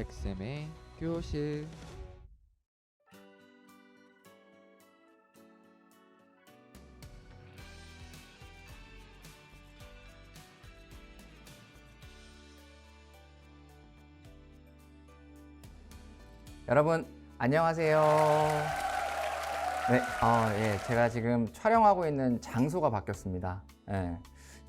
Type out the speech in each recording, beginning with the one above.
백쌤의 교실. 여러분 안녕하세요. 네, 예, 제가 지금 촬영하고 있는 장소가 바뀌었습니다. 예,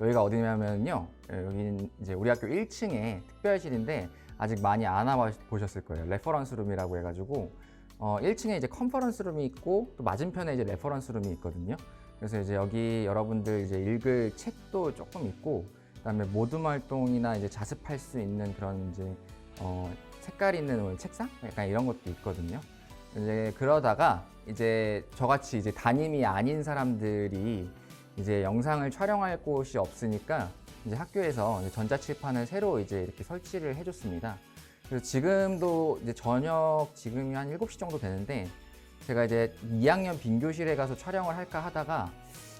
여기가 어디냐면요, 여기는 이제 우리 학교 1층에 특별실인데 아직 많이 안 와보셨을 거예요. 레퍼런스 룸이라고 해가지고 1층에 이제 컨퍼런스 룸이 있고 또 맞은편에 이제 레퍼런스 룸이 있거든요. 그래서 이제 여기 여러분들 이제 읽을 책도 조금 있고, 그다음에 모둠 활동이나 이제 자습할 수 있는 그런 이제 색깔 있는 책상? 약간 이런 것도 있거든요. 이제 그러다가 이제 저같이 이제 담임이 아닌 사람들이 이제 영상을 촬영할 곳이 없으니까 이제 학교에서 이제 전자칠판을 새로 이제 이렇게 설치를 해줬습니다. 그래서 지금도 이제 저녁 지금이 한 7시 정도 되는데 제가 이제 2학년 빈교실에 가서 촬영을 할까 하다가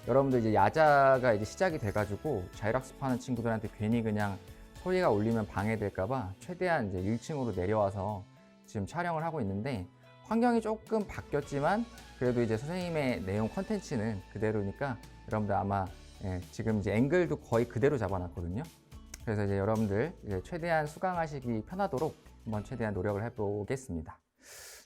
여러분들 이제 야자가 이제 시작이 돼가지고 자율학습하는 친구들한테 괜히 그냥 소리가 울리면 방해될까봐 최대한 이제 1층으로 내려와서 지금 촬영을 하고 있는데, 환경이 조금 바뀌었지만 그래도 이제 선생님의 내용 컨텐츠는 그대로니까 여러분들 아마 지금 이제 앵글도 거의 그대로 잡아놨거든요. 그래서 이제 여러분들 이제 최대한 수강하시기 편하도록 한번 최대한 노력을 해보겠습니다.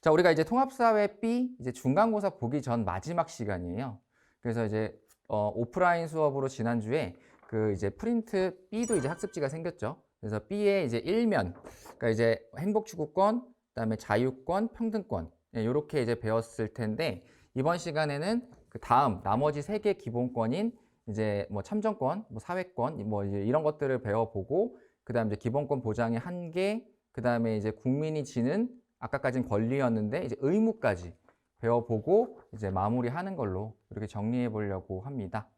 자, 우리가 이제 통합사회 B 이제 중간고사 보기 전 마지막 시간이에요. 그래서 이제 오프라인 수업으로 지난주에 그 이제 프린트 B도 이제 학습지가 생겼죠. 그래서 B의 이제 1면, 그러니까 이제 행복추구권, 그다음에 자유권, 평등권, 이렇게 이제 배웠을 텐데, 이번 시간에는 그 다음 나머지 3개 기본권인 이제 뭐 참정권, 뭐 사회권, 뭐 이제 이런 것들을 배워보고, 그다음에 이제 기본권 보장의 한계, 그다음에 이제 국민이 지는 아까까지는 권리였는데 이제 의무까지 배워보고 이제 마무리하는 걸로 이렇게 정리해 보려고 합니다.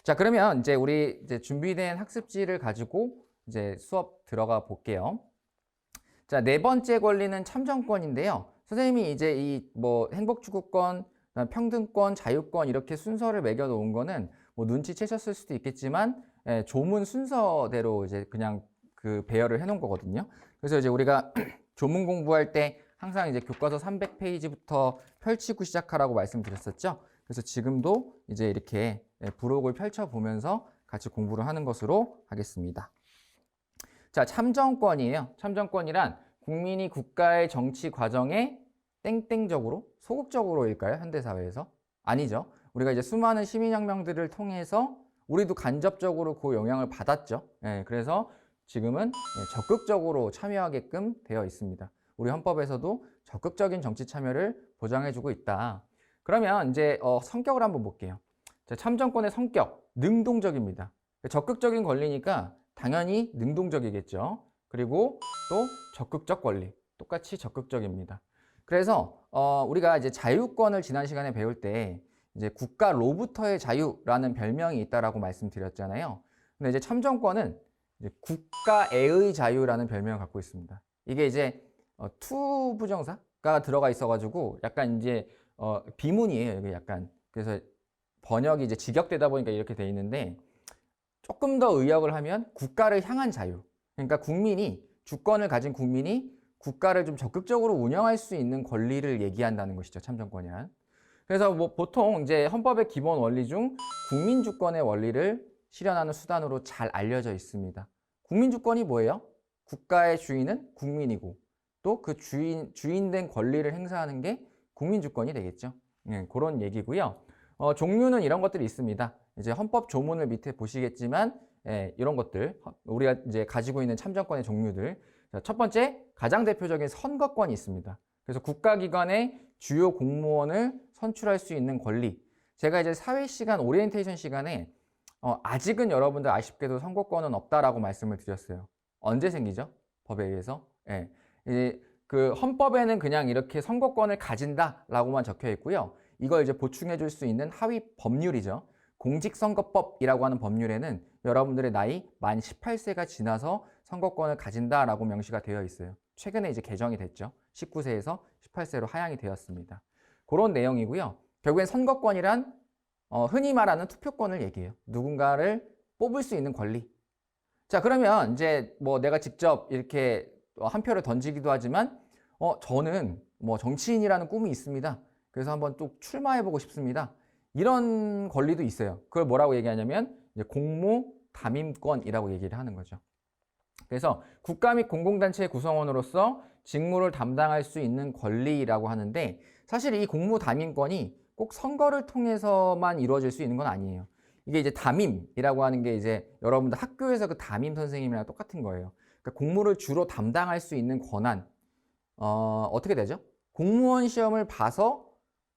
자, 그러면 이제 우리 이제 준비된 학습지를 가지고 이제 수업 들어가 볼게요. 자, 4번째 권리는 참정권인데요. 선생님이 이제 이 뭐 행복추구권, 평등권, 자유권 이렇게 순서를 매겨 놓은 거는 뭐 눈치채셨을 수도 있겠지만 조문 순서대로 이제 그냥 그 배열을 해 놓은 거거든요. 그래서 이제 우리가 조문 공부할 때 항상 이제 교과서 300페이지부터 펼치고 시작하라고 말씀드렸었죠. 그래서 지금도 이제 이렇게 부록을 펼쳐보면서 같이 공부를 하는 것으로 하겠습니다. 자, 참정권이에요. 참정권이란 국민이 국가의 정치 과정에 땡땡적으로, 소극적으로일까요? 현대사회에서? 아니죠. 우리가 이제 수많은 시민혁명들을 통해서 우리도 간접적으로 그 영향을 받았죠. 그래서 지금은 적극적으로 참여하게끔 되어 있습니다. 우리 헌법에서도 적극적인 정치 참여를 보장해주고 있다. 그러면 이제 성격을 한번 볼게요. 자, 참정권의 성격, 능동적입니다. 적극적인 권리니까 당연히 능동적이겠죠. 그리고 또 적극적 권리, 똑같이 적극적입니다. 그래서 우리가 이제 자유권을 지난 시간에 배울 때 이제 국가로부터의 자유라는 별명이 있다라고 말씀드렸잖아요. 근데 이제 참정권은 이제 국가에의 자유라는 별명을 갖고 있습니다. 이게 이제 투 부정사가 들어가 있어가지고 약간 이제 비문이에요. 이게 약간. 그래서 번역이 이제 직역되다 보니까 이렇게 돼 있는데, 조금 더 의역을 하면 국가를 향한 자유. 그러니까 국민이, 주권을 가진 국민이 국가를 좀 적극적으로 운영할 수 있는 권리를 얘기한다는 것이죠. 참정권이란. 그래서 뭐 보통 이제 헌법의 기본 원리 중 국민주권의 원리를 실현하는 수단으로 잘 알려져 있습니다. 국민주권이 뭐예요? 국가의 주인은 국민이고 또 그 주인된 권리를 행사하는 게 국민주권이 되겠죠. 그런 얘기고요. 종류는 이런 것들이 있습니다. 이제 헌법 조문을 밑에 보시겠지만 이런 것들, 우리가 이제 가지고 있는 참정권의 종류들. 첫 번째, 가장 대표적인 선거권이 있습니다. 그래서 국가기관의 주요 공무원을 선출할 수 있는 권리. 제가 이제 사회시간, 오리엔테이션 시간에 아직은 여러분들 아쉽게도 선거권은 없다라고 말씀을 드렸어요. 언제 생기죠? 법에 의해서? 이제 그 헌법에는 그냥 이렇게 선거권을 가진다라고만 적혀 있고요. 이걸 이제 보충해 줄 수 있는 하위 법률이죠. 공직선거법이라고 하는 법률에는 여러분들의 나이 만 18세가 지나서 선거권을 가진다라고 명시가 되어 있어요. 최근에 이제 개정이 됐죠. 19세에서 18세로 하향이 되었습니다. 그런 내용이고요. 결국엔 선거권이란 흔히 말하는 투표권을 얘기해요. 누군가를 뽑을 수 있는 권리. 자, 그러면 이제 뭐 내가 직접 이렇게 한 표를 던지기도 하지만 저는 뭐 정치인이라는 꿈이 있습니다. 그래서 한번 또 출마해보고 싶습니다. 이런 권리도 있어요. 그걸 뭐라고 얘기하냐면 이제 공모 담임권이라고 얘기를 하는 거죠. 그래서 국가 및 공공단체의 구성원으로서 직무를 담당할 수 있는 권리라고 하는데 사실 이 공모 담임권이 꼭 선거를 통해서만 이루어질 수 있는 건 아니에요. 이게 이제 담임이라고 하는 게 이제 여러분들 학교에서 그 담임 선생님이랑 똑같은 거예요. 그러니까 공무를 주로 담당할 수 있는 권한, 어떻게 되죠? 공무원 시험을 봐서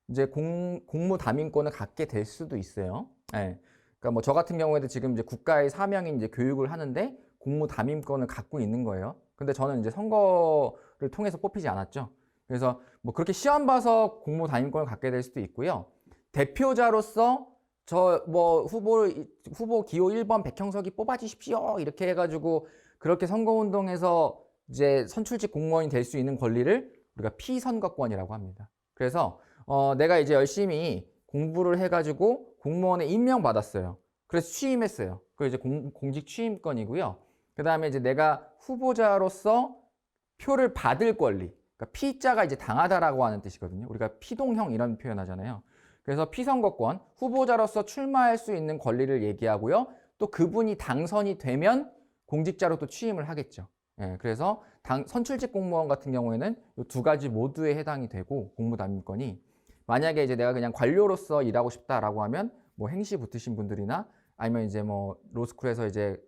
이제 공무 담임권을 갖게 될 수도 있어요. 예. 그러니까 뭐 저 같은 경우에도 지금 이제 국가의 사명인 이제 교육을 하는데 공무 담임권을 갖고 있는 거예요. 근데 저는 이제 선거를 통해서 뽑히지 않았죠. 그래서 뭐 그렇게 시험 봐서 공무 담임권을 갖게 될 수도 있고요. 대표자로서 저 뭐 후보 기호 1번 백형석이 뽑아주십시오 이렇게 해가지고 그렇게 선거운동에서 이제 선출직 공무원이 될 수 있는 권리를 우리가 피선거권이라고 합니다. 그래서 내가 이제 열심히 공부를 해가지고 공무원에 임명받았어요. 그래서 취임했어요. 그게 이제 공직 취임권이고요. 그 다음에 이제 내가 후보자로서 표를 받을 권리. 그러니까 피자가 이제 당하다라고 하는 뜻이거든요. 우리가 피동형 이런 표현 하잖아요. 그래서 피선거권, 후보자로서 출마할 수 있는 권리를 얘기하고요. 또 그분이 당선이 되면 공직자로 또 취임을 하겠죠. 예, 그래서 선출직 공무원 같은 경우에는 이 두 가지 모두에 해당이 되고 공무담임권이 만약에 이제 내가 그냥 관료로서 일하고 싶다라고 하면 뭐 행시 붙으신 분들이나 아니면 이제 뭐 로스쿨에서 이제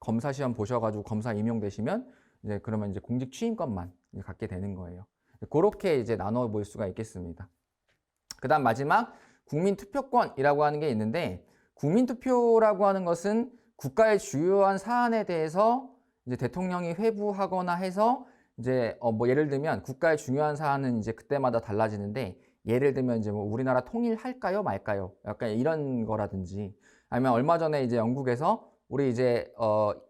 검사 시험 보셔가지고 검사 임용되시면 이제 그러면 이제 공직 취임권만 이제 갖게 되는 거예요. 그렇게 이제 나눠 볼 수가 있겠습니다. 그다음 마지막 국민투표권이라고 하는 게 있는데 국민투표라고 하는 것은 국가의 주요한 사안에 대해서 이제 대통령이 회부하거나 해서 이제 뭐 예를 들면 국가의 중요한 사안은 이제 그때마다 달라지는데 예를 들면 이제 뭐 우리나라 통일할까요 말까요? 약간 이런 거라든지 아니면 얼마 전에 이제 영국에서 우리 이제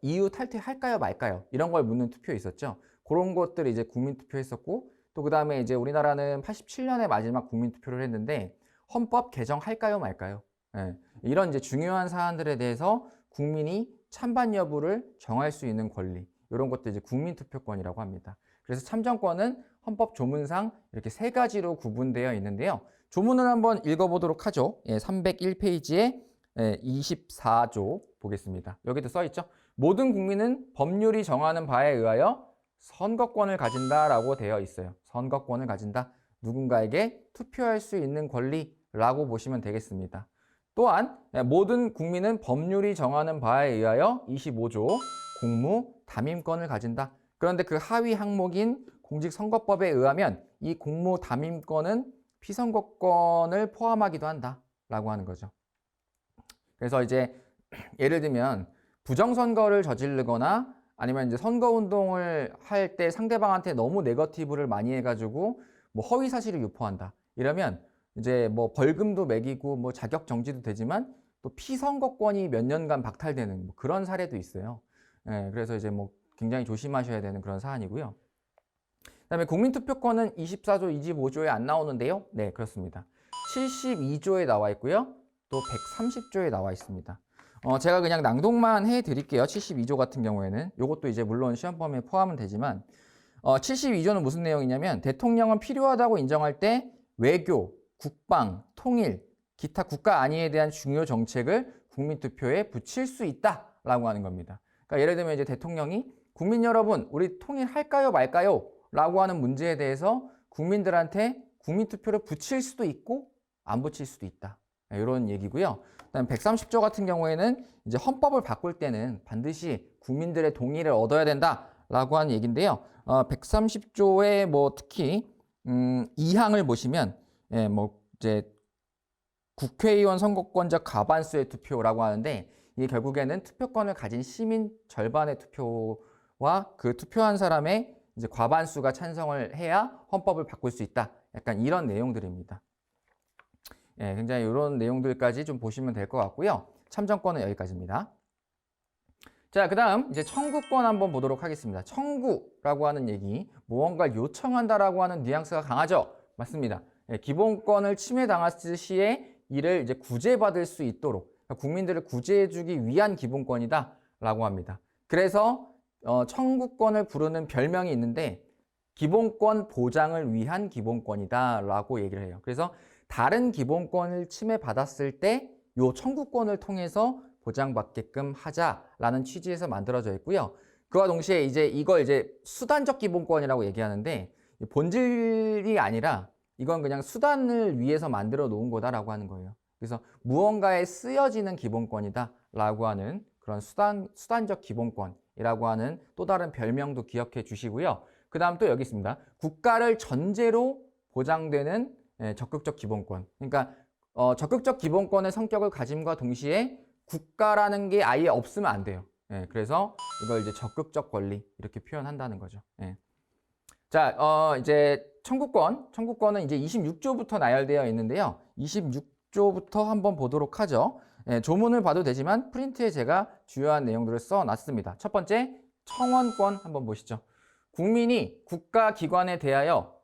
EU 탈퇴할까요 말까요? 이런 걸 묻는 투표 있었죠. 그런 것들 이제 국민투표 했었고 또 그다음에 이제 우리나라는 87년에 마지막 국민투표를 했는데 헌법 개정할까요 말까요? 예, 이런 이제 중요한 사안들에 대해서 국민이 찬반 여부를 정할 수 있는 권리 이런 것도 이제 국민투표권이라고 합니다. 그래서 참정권은 헌법 조문상 이렇게 세 가지로 구분되어 있는데요. 조문을 한번 읽어보도록 하죠. 301페이지에 24조 보겠습니다. 여기도 써 있죠. 모든 국민은 법률이 정하는 바에 의하여 선거권을 가진다라고 되어 있어요. 선거권을 가진다. 누군가에게 투표할 수 있는 권리라고 보시면 되겠습니다. 또한 모든 국민은 법률이 정하는 바에 의하여 25조 공무 담임권을 가진다. 그런데 그 하위 항목인 공직선거법에 의하면 이 공무 담임권은 피선거권을 포함하기도 한다라고 하는 거죠. 그래서 이제 예를 들면 부정선거를 저지르거나 아니면 이제 선거운동을 할 때 상대방한테 너무 네거티브를 많이 해가지고 뭐 허위 사실을 유포한다. 이러면 이제 뭐 벌금도 매기고 뭐 자격 정지도 되지만 또 피선거권이 몇 년간 박탈되는 뭐 그런 사례도 있어요. 예, 그래서 이제 뭐 굉장히 조심하셔야 되는 그런 사안이고요. 그다음에 국민투표권은 24조 25조에 안 나오는데요. 네, 그렇습니다. 72조에 나와 있고요. 또 130조에 나와 있습니다. 제가 그냥 낭독만 해드릴게요. 72조 같은 경우에는 이것도 이제 물론 시험 범위에 포함은 되지만 72조는 무슨 내용이냐면 대통령은 필요하다고 인정할 때 외교, 국방, 통일, 기타 국가 안위에 대한 중요 정책을 국민투표에 붙일 수 있다라고 하는 겁니다. 그러니까 예를 들면 이제 대통령이 국민 여러분 우리 통일할까요 말까요? 라고 하는 문제에 대해서 국민들한테 국민투표를 붙일 수도 있고 안 붙일 수도 있다. 이런 얘기고요. 그다음 130조 같은 경우에는 이제 헌법을 바꿀 때는 반드시 국민들의 동의를 얻어야 된다라고 하는 얘기인데요. 130조의 뭐 특히 2항을 보시면 뭐 이제 국회의원 선거권자 과반수의 투표라고 하는데 이게 결국에는 투표권을 가진 시민 절반의 투표와 그 투표한 사람의 이제 과반수가 찬성을 해야 헌법을 바꿀 수 있다. 약간 이런 내용들입니다. 예, 굉장히 이런 내용들까지 좀 보시면 될 것 같고요. 참정권은 여기까지입니다. 자, 그 다음 이제 청구권 한번 보도록 하겠습니다. 청구라고 하는 얘기, 무언가를 요청한다라고 하는 뉘앙스가 강하죠? 맞습니다. 예, 기본권을 침해당했을 시에 이를 이제 구제받을 수 있도록 그러니까 국민들을 구제해주기 위한 기본권이다라고 합니다. 그래서 청구권을 부르는 별명이 있는데 기본권 보장을 위한 기본권이다라고 얘기를 해요. 그래서 다른 기본권을 침해받았을 때 이 청구권을 통해서 보장받게끔 하자라는 취지에서 만들어져 있고요. 그와 동시에 이걸 수단적 기본권이라고 얘기하는데 본질이 아니라 이건 그냥 수단을 위해서 만들어 놓은 거다라고 하는 거예요. 그래서 무언가에 쓰여지는 기본권이다라고 하는 그런 수단적 기본권이라고 하는 또 다른 별명도 기억해 주시고요. 그 다음 또 여기 있습니다. 국가를 전제로 보장되는 적극적 기본권. 그러니까 적극적 기본권의 성격을 가짐과 동시에 국가라는 게 아예 없으면 안 돼요. 그래서 이걸 적극적 권리 이렇게 표현한다는 거죠. 자, 이제 청구권은 이제 26조부터 나열되어 있는데요. 26조부터 한번 보도록 하죠. 조문을 봐도 되지만 프린트에 제가 주요한 내용들을 써놨습니다. 첫 번째, 청원권 한번 보시죠. 국민이 국가기관에 대하여,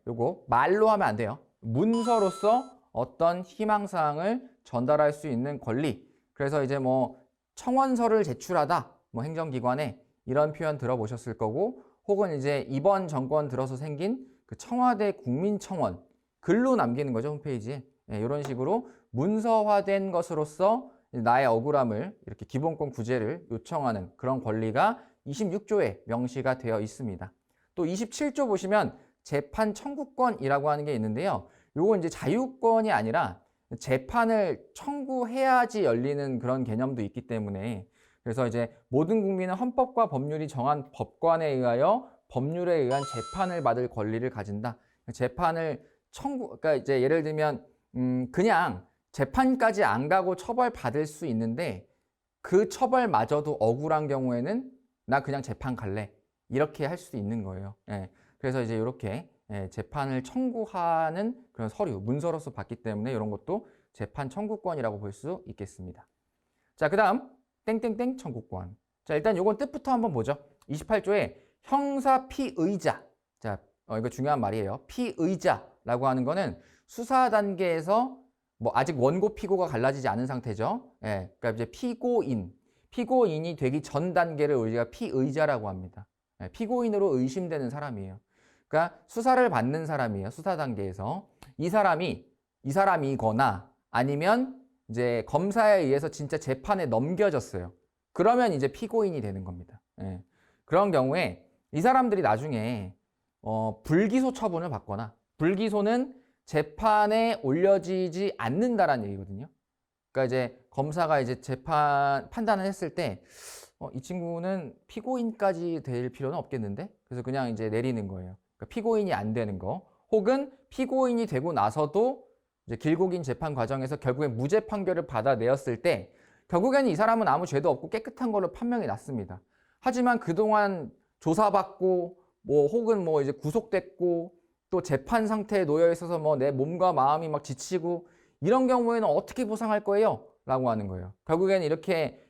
요거 말로 하면 안 돼요. 문서로서 어떤 희망사항을 전달할 수 있는 권리. 그래서 이제 뭐 청원서를 제출하다, 뭐 행정기관에 이런 표현 들어보셨을 거고, 혹은 이제 이번 정권 들어서 생긴 그 청와대 국민청원 글로 남기는 거죠, 홈페이지에. 이런 식으로 문서화된 것으로서 나의 억울함을 이렇게 기본권 구제를 요청하는 그런 권리가 26조에 명시가 되어 있습니다. 또 27조 보시면 재판 청구권이라고 하는 게 있는데요. 요거 이제 자유권이 아니라 재판을 청구해야지 열리는 그런 개념도 있기 때문에 그래서 이제 모든 국민은 헌법과 법률이 정한 법관에 의하여 법률에 의한 재판을 받을 권리를 가진다. 재판을 그러니까 이제 예를 들면 그냥 재판까지 안 가고 처벌받을 수 있는데 그 처벌마저도 억울한 경우에는 나 그냥 재판 갈래. 이렇게 할 수 있는 거예요. 그래서 이제 이렇게 재판을 청구하는 그런 서류, 문서로서 받기 때문에 이런 것도 재판 청구권이라고 볼 수 있겠습니다. 자, 그 다음 땡땡땡 청구권. 자, 일단 요건 뜻부터 한번 보죠. 28조에 형사 피의자. 자, 이거 중요한 말이에요. 피의자라고 하는 거는 수사 단계에서 뭐 아직 원고 피고가 갈라지지 않은 상태죠. 그러니까 이제 피고인이 되기 전 단계를 우리가 피의자라고 합니다. 피고인으로 의심되는 사람이에요. 그러니까 수사를 받는 사람이에요. 수사 단계에서 이 사람이거나 아니면 이제 검사에 의해서 진짜 재판에 넘겨졌어요. 그러면 이제 피고인이 되는 겁니다. 그런 경우에 이 사람들이 나중에 불기소 처분을 받거나 불기소는 재판에 올려지지 않는다라는 얘기거든요. 그러니까 이제 검사가 이제 재판 판단을 했을 때 이 친구는 피고인까지 될 필요는 없겠는데? 그래서 그냥 이제 내리는 거예요. 그러니까 피고인이 안 되는 거. 혹은 피고인이 되고 나서도 이제 길고 긴 재판 과정에서 결국에 무죄 판결을 받아내었을 때 결국에는 이 사람은 아무 죄도 없고 깨끗한 걸로 판명이 났습니다. 하지만 그동안 조사받고 뭐 혹은 뭐 이제 구속됐고 또 재판 상태에 놓여 있어서 뭐 내 몸과 마음이 막 지치고 이런 경우에는 어떻게 보상할 거예요? 라고 하는 거예요. 결국에는 이렇게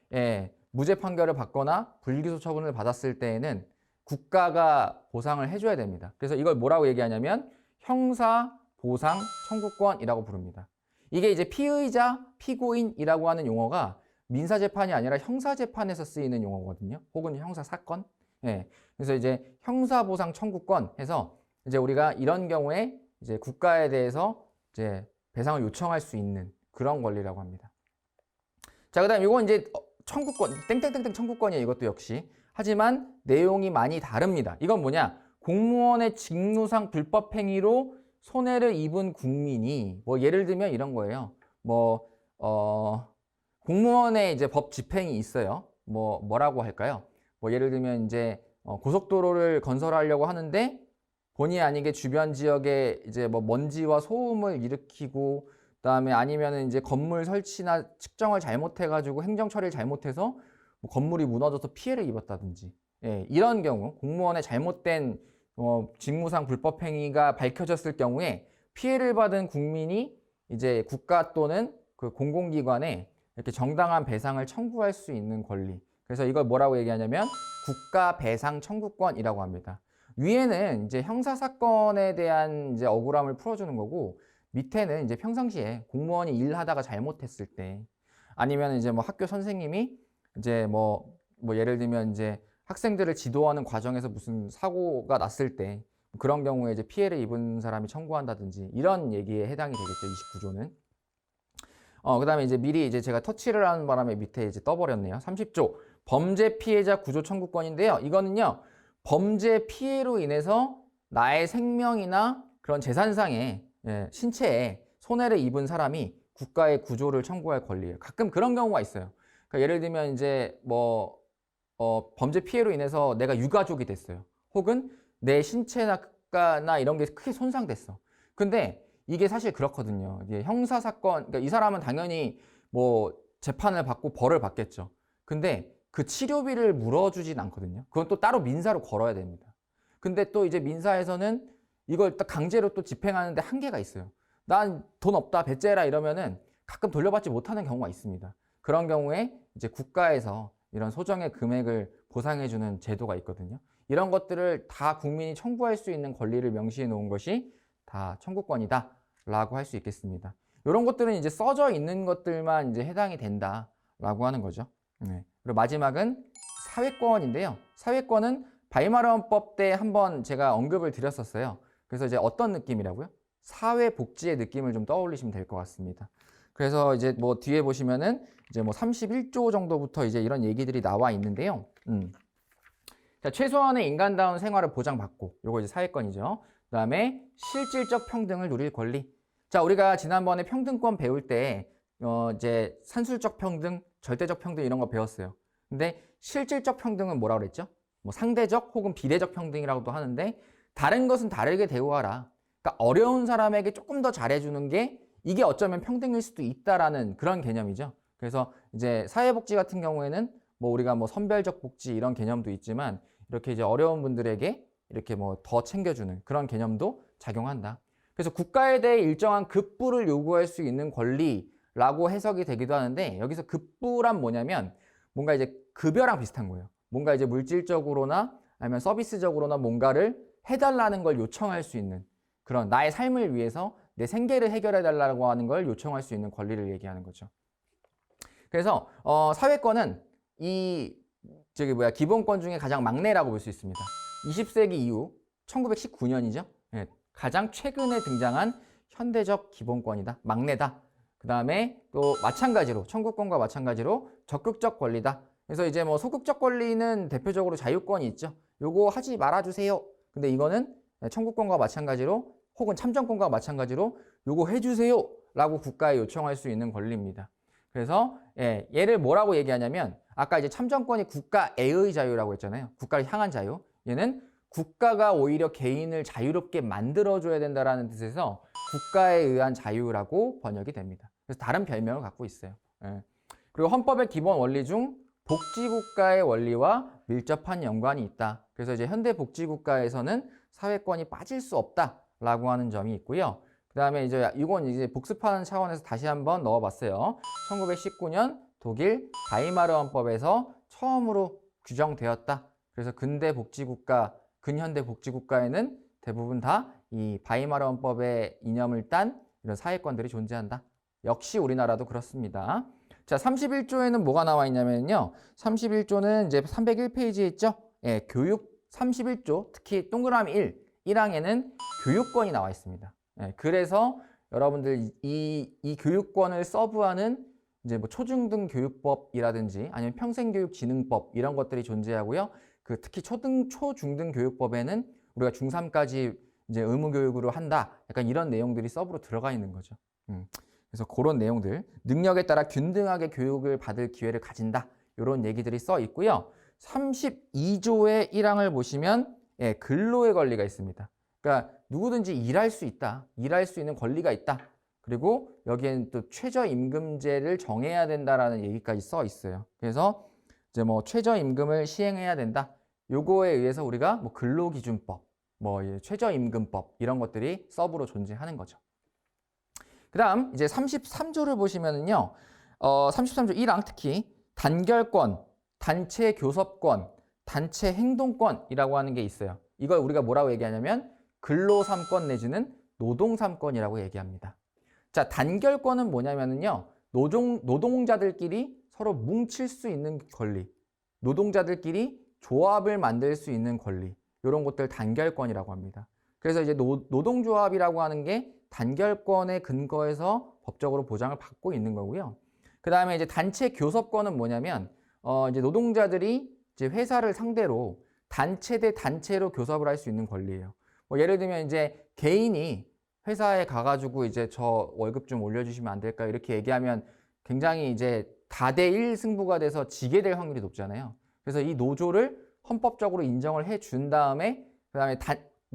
무죄 판결을 받거나 불기소 처분을 받았을 때에는 국가가 보상을 해줘야 됩니다. 그래서 이걸 뭐라고 얘기하냐면 형사 보상 청구권이라고 부릅니다. 이게 이제 피의자, 피고인이라고 하는 용어가 민사재판이 아니라 형사재판에서 쓰이는 용어거든요. 혹은 형사사건. 그래서 이제 형사보상 청구권 해서 이제 우리가 이런 경우에 이제 국가에 대해서 이제 배상을 요청할 수 있는 그런 권리라고 합니다. 자, 그다음 이건 이제 청구권, 땡땡땡땡 청구권이에요. 이것도 역시. 하지만 내용이 많이 다릅니다. 이건 뭐냐? 공무원의 직무상 불법 행위로 손해를 입은 국민이 뭐 예를 들면 이런 거예요. 공무원의 이제 법 집행이 있어요. 뭐라고 할까요? 뭐 예를 들면 이제 고속도로를 건설하려고 하는데 본의 아니게 주변 지역에 이제 뭐 먼지와 소음을 일으키고 그다음에 아니면은 이제 건물 설치나 측정을 잘못해가지고 행정 처리를 잘못해서 뭐 건물이 무너져서 피해를 입었다든지 이런 경우 공무원의 잘못된 직무상 불법 행위가 밝혀졌을 경우에 피해를 받은 국민이 이제 국가 또는 그 공공기관에 이렇게 정당한 배상을 청구할 수 있는 권리. 그래서 이걸 뭐라고 얘기하냐면 국가 배상 청구권이라고 합니다. 위에는 이제 형사 사건에 대한 이제 억울함을 풀어주는 거고 밑에는 이제 평상시에 공무원이 일하다가 잘못했을 때 아니면 이제 뭐 학교 선생님이 이제 뭐 예를 들면 이제 학생들을 지도하는 과정에서 무슨 사고가 났을 때 그런 경우에 이제 피해를 입은 사람이 청구한다든지 이런 얘기에 해당이 되겠죠. 29조는. 그다음에 이제 미리 이제 제가 터치를 하는 바람에 밑에 이제 떠버렸네요. 30조 범죄 피해자 구조 청구권인데요. 이거는요, 범죄 피해로 인해서 나의 생명이나 그런 재산상의 신체에 손해를 입은 사람이 국가의 구조를 청구할 권리예요. 가끔 그런 경우가 있어요. 그러니까 예를 들면 이제 뭐 범죄 피해로 인해서 내가 유가족이 됐어요. 혹은 내 신체나 이런 게 크게 손상됐어. 근데 이게 사실 그렇거든요. 이게 형사 사건, 그러니까 이 사람은 당연히 뭐 재판을 받고 벌을 받겠죠. 근데 그 치료비를 물어주진 않거든요. 그건 또 따로 민사로 걸어야 됩니다. 근데 또 이제 민사에서는 이걸 딱 강제로 또 집행하는데 한계가 있어요. 난 돈 없다, 배째라 이러면은 가끔 돌려받지 못하는 경우가 있습니다. 그런 경우에 이제 국가에서 이런 소정의 금액을 보상해주는 제도가 있거든요. 이런 것들을 다 국민이 청구할 수 있는 권리를 명시해 놓은 것이 다 청구권이다 라고 할 수 있겠습니다. 이런 것들은 이제 써져 있는 것들만 이제 해당이 된다라고 하는 거죠. 네. 그리고 마지막은 사회권인데요. 사회권은 바이마르 헌법 때 한번 제가 언급을 드렸었어요. 그래서 이제 어떤 느낌이라고요? 사회복지의 느낌을 좀 떠올리시면 될 것 같습니다. 그래서 이제 뭐 뒤에 보시면은 이제 뭐 31조 정도부터 이제 이런 얘기들이 나와 있는데요. 자, 최소한의 인간다운 생활을 보장받고, 요거 이제 사회권이죠. 그다음에 실질적 평등을 누릴 권리. 자, 우리가 지난번에 평등권 배울 때 이제 산술적 평등, 절대적 평등 이런 거 배웠어요. 근데 실질적 평등은 뭐라고 그랬죠? 뭐 상대적 혹은 비례적 평등이라고도 하는데, 다른 것은 다르게 대우하라. 그러니까 어려운 사람에게 조금 더 잘해주는 게 이게 어쩌면 평등일 수도 있다라는 그런 개념이죠. 그래서 이제 사회복지 같은 경우에는 뭐 우리가 뭐 선별적 복지 이런 개념도 있지만, 이렇게 이제 어려운 분들에게 이렇게 뭐 더 챙겨주는 그런 개념도 작용한다. 그래서 국가에 대해 일정한 급부를 요구할 수 있는 권리라고 해석이 되기도 하는데, 여기서 급부란 뭐냐면 뭔가 이제 급여랑 비슷한 거예요. 뭔가 이제 물질적으로나 아니면 서비스적으로나 뭔가를 해달라는 걸 요청할 수 있는, 그런 나의 삶을 위해서 내 생계를 해결해 달라고 하는 걸 요청할 수 있는 권리를 얘기하는 거죠. 그래서 사회권은 이 기본권 중에 가장 막내라고 볼 수 있습니다. 20세기 이후 1919년이죠. 가장 최근에 등장한 현대적 기본권이다. 막내다. 그 다음에 또 마찬가지로 청구권과 마찬가지로 적극적 권리다. 그래서 이제 뭐 소극적 권리는 대표적으로 자유권이 있죠. 요거 하지 말아주세요. 근데 이거는 청구권과 마찬가지로 혹은 참정권과 마찬가지로 요거 해주세요 라고 국가에 요청할 수 있는 권리입니다. 그래서 얘를 뭐라고 얘기하냐면, 아까 이제 참정권이 국가애의 자유라고 했잖아요. 국가를 향한 자유. 얘는 국가가 오히려 개인을 자유롭게 만들어줘야 된다는 뜻에서 국가에 의한 자유라고 번역이 됩니다. 그래서 다른 별명을 갖고 있어요. 그리고 헌법의 기본 원리 중 복지국가의 원리와 밀접한 연관이 있다. 그래서 이제 현대 복지국가에서는 사회권이 빠질 수 없다라고 하는 점이 있고요. 그 다음에 이제 이건 이제 복습하는 차원에서 다시 한번 넣어봤어요. 1919년 독일 바이마르 헌법에서 처음으로 규정되었다. 그래서 근대 복지국가, 근현대 복지국가에는 대부분 다 이 바이마르 헌법의 이념을 딴 이런 사회권들이 존재한다. 역시 우리나라도 그렇습니다. 자, 31조에는 뭐가 나와 있냐면요. 31조는 이제 301페이지에 있죠. 교육 31조, 특히 동그라미 1항에는 교육권이 나와 있습니다. 그래서 여러분들 이 교육권을 서브하는 이제 뭐 초중등 교육법이라든지 아니면 평생교육진흥법 이런 것들이 존재하고요. 특히 초중등 교육법에는 우리가 중3까지 이제 의무교육으로 한다. 약간 이런 내용들이 서브로 들어가 있는 거죠. 그래서 그런 내용들, 능력에 따라 균등하게 교육을 받을 기회를 가진다. 이런 얘기들이 써 있고요. 32조의 1항을 보시면 근로의 권리가 있습니다. 그러니까 누구든지 일할 수 있다. 일할 수 있는 권리가 있다. 그리고 여기에는 또 최저임금제를 정해야 된다라는 얘기까지 써 있어요. 그래서 이제 뭐 최저임금을 시행해야 된다. 요거에 의해서 우리가 뭐 근로기준법, 뭐 최저임금법 이런 것들이 서브로 존재하는 거죠. 그 다음 이제 33조를 보시면은요. 33조 1항 특히 단결권, 단체 교섭권, 단체 행동권이라고 하는 게 있어요. 이걸 우리가 뭐라고 얘기하냐면 근로 3권 내지는 노동 3권이라고 얘기합니다. 자, 단결권은 뭐냐면은요. 노동자들끼리 서로 뭉칠 수 있는 권리. 노동자들끼리 조합을 만들 수 있는 권리, 이런 것들 단결권이라고 합니다. 그래서 이제 노동조합이라고 하는 게 단결권에 근거해서 법적으로 보장을 받고 있는 거고요. 그 다음에 이제 단체 교섭권은 뭐냐면, 이제 노동자들이 이제 회사를 상대로 단체 대 단체로 교섭을 할 수 있는 권리예요. 뭐 예를 들면 이제 개인이 회사에 가가지고 이제 저 월급 좀 올려주시면 안 될까요? 이렇게 얘기하면 굉장히 이제 다대1 승부가 돼서 지게 될 확률이 높잖아요. 그래서 이 노조를 헌법적으로 인정을 해준 다음에 그다음에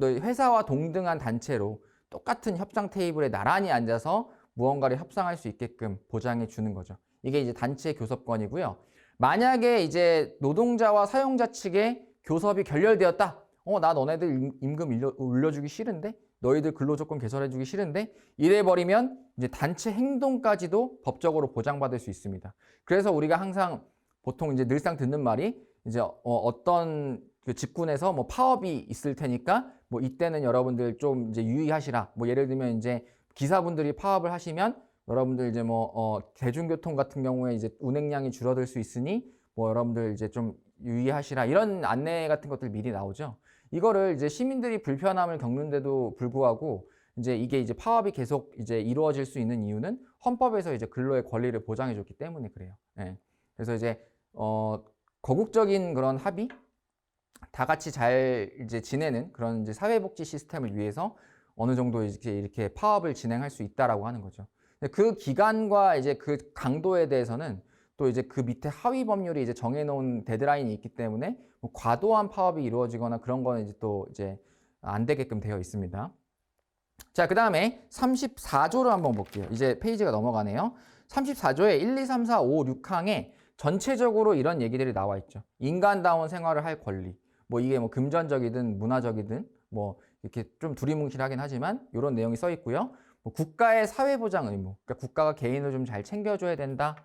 회사와 동등한 단체로 똑같은 협상 테이블에 나란히 앉아서 무언가를 협상할 수 있게끔 보장해 주는 거죠. 이게 이제 단체 교섭권이고요. 만약에 이제 노동자와 사용자 측의 교섭이 결렬되었다. 나 너네들 임금 올려주기 싫은데? 너희들 근로조건 개선해주기 싫은데? 이래버리면 이제 단체 행동까지도 법적으로 보장받을 수 있습니다. 그래서 우리가 항상 보통 이제 늘상 듣는 말이 이제 어떤 그 직군에서 뭐 파업이 있을 테니까 뭐 이때는 여러분들 좀 이제 유의하시라. 뭐 예를 들면 이제 기사분들이 파업을 하시면 여러분들 이제 뭐 대중교통 같은 경우에 이제 운행량이 줄어들 수 있으니 뭐 여러분들 이제 좀 유의하시라. 이런 안내 같은 것들 미리 나오죠. 이거를 이제 시민들이 불편함을 겪는데도 불구하고 이제 이게 이제 파업이 계속 이제 이루어질 수 있는 이유는 헌법에서 이제 근로의 권리를 보장해 줬기 때문에 그래요. 예. 그래서 이제 거국적인 그런 합의, 다 같이 잘 이제 지내는 그런 이제 사회복지 시스템을 위해서 어느 정도 이렇게 파업을 진행할 수 있다라고 하는 거죠. 그 기간과 이제 그 강도에 대해서는 또 이제 그 밑에 하위 법률이 이제 정해놓은 데드라인이 있기 때문에 뭐 과도한 파업이 이루어지거나 그런 거는 이제 또 이제 안 되게끔 되어 있습니다. 자, 그 다음에 34조를 한번 볼게요. 이제 페이지가 넘어가네요. 34조에 1, 2, 3, 4, 5, 6항에 전체적으로 이런 얘기들이 나와 있죠. 인간다운 생활을 할 권리. 뭐 이게 뭐 금전적이든 문화적이든 뭐 이렇게 좀 두리뭉실하긴 하지만 이런 내용이 써 있고요. 뭐 국가의 사회보장 의무. 그러니까 국가가 개인을 좀 잘 챙겨줘야 된다.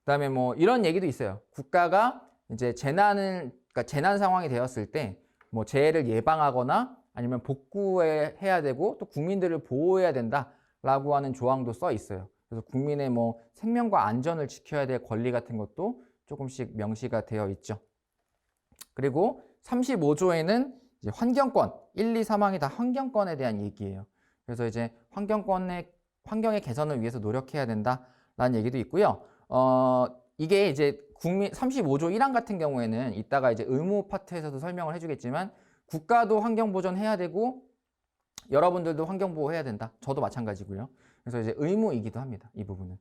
그다음에 뭐 이런 얘기도 있어요. 국가가 이제 그러니까 재난 상황이 되었을 때 뭐 재해를 예방하거나 아니면 복구해야 되고 또 국민들을 보호해야 된다라고 하는 조항도 써 있어요. 그래서 국민의 뭐 생명과 안전을 지켜야 될 권리 같은 것도 조금씩 명시가 되어 있죠. 그리고 35조에는 이제 환경권, 1, 2, 3항이 다 환경권에 대한 얘기예요. 그래서 이제 환경의 개선을 위해서 노력해야 된다라는 얘기도 있고요. 이게 이제 35조 1항 같은 경우에는 이따가 이제 의무 파트에서도 설명을 해주겠지만 국가도 환경 보존해야 되고 여러분들도 환경 보호해야 된다. 저도 마찬가지고요. 그래서 이제 의무이기도 합니다. 이 부분은.